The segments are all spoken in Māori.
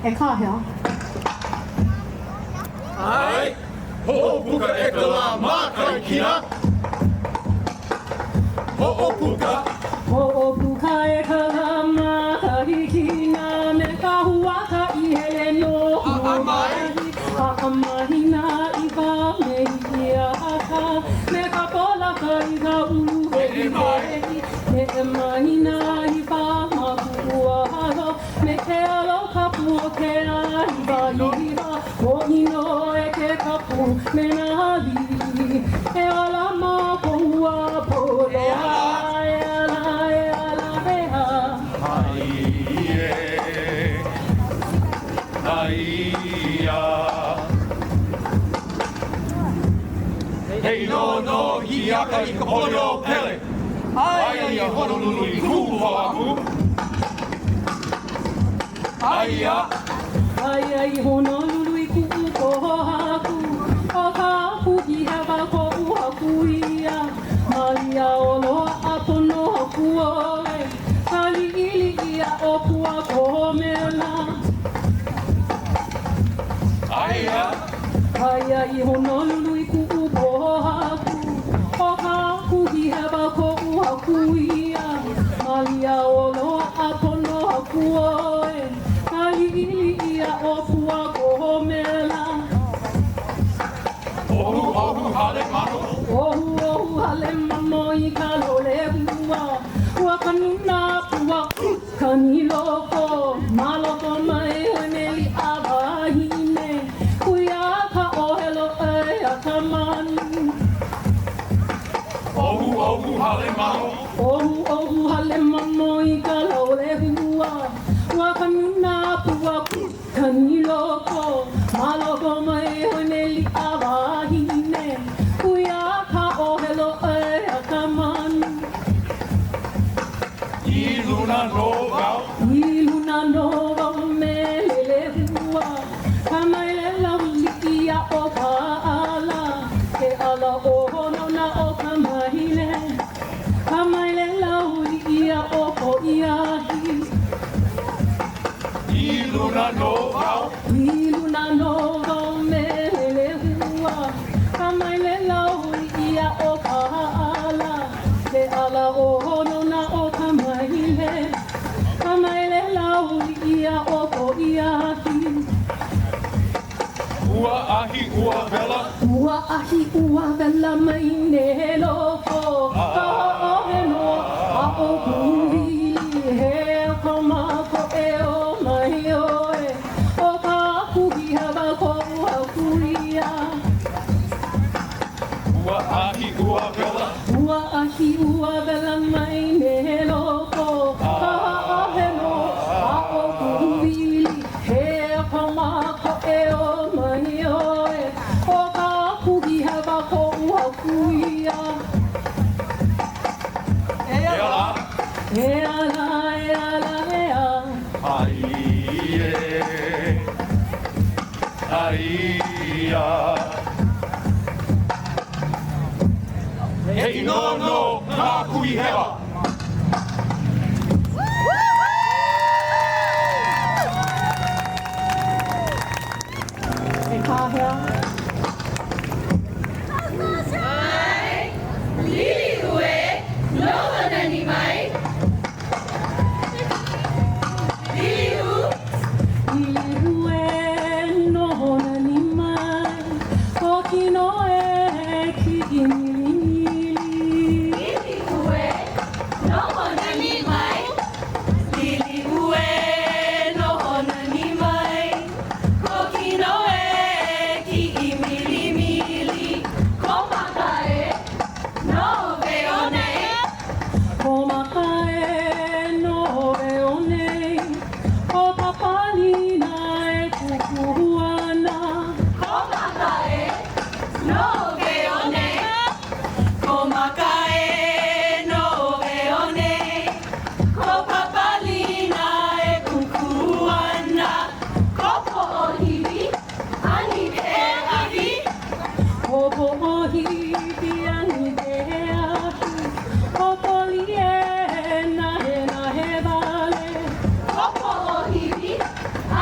KHOI. Ai, ho'opuka e ka la mākai kina. Ho'opuka. Ho'opuka e ka la mākai kina. Me ka huaka I hele no huai. Ha'amahina I ka mehia haka. Me ka polaka I ka ulu he mai. Me e mahina I ka mapua halo. Me ke aloha pua ke aiwa iwa. O ino e ke kapu me na hali. E ala mapua pole ala e ala e ala e ha. Ai e. Ai ia. Hei no no I aka I ka pole o pele. Ai a Honolulu I kuho aku. Ai a. Ai ai Honolulu I kuho aku. O ka apu I hewa ko uhaku ia. Malia o loa apono haku ole. Kali ili ia o pua ko mela. Ai a. Ai ai Honolulu I kuho aku. O ka apu I hewa ko uhaku ia. Malia o loa apono haku ole. Kali ili ia o pua ko mela. Ohu ohu hale mano. Ohu ohu hale mamo I ka lole hua. Hua kanuna pua kani loko. Maloko mai honeli awahine. Kuia ka ohelo e a ka manu. Ohu ohu hale mano. Ohu ohu hale mamo I ka lole hua. Hua kanuna pua kani loko. Maloko mai honeli awahine. Kuia ka ohelo e a ka manu. I luna no vau. I luna no vau me lele hua. Ka mai le lauliki a o ka ala. Ke ala o hono na o ka mahile. Ka mai le lauliki a o ko iahi. I luna no vau. I luna no vau me lele hua. Ka mai le lauliki a o ka ala. Ke ala o hono na o ka mahile. Ka mai le lauliki a o ko iahi. Ua ahi ua vela. Ua ahi ua vela mai ne loko. Ka o he no a o kuhili. He o ka mako e o mai oe. O ka kuhi hewa ko ua kuia. Ua ahi ua vela. Ua ahi ua vela mai ne loko. Ka o he no a o kuhili. He o ka mako e o mai oe. O ka kuhi hewa ko ua kuia. E ala. E ala e ala e a. Ai e. Ai ia. Hei no no ka kui hewa. E ka hea.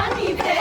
Ani pe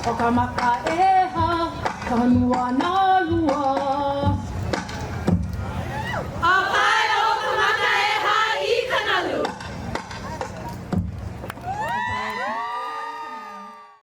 Okamaka eha, kanua na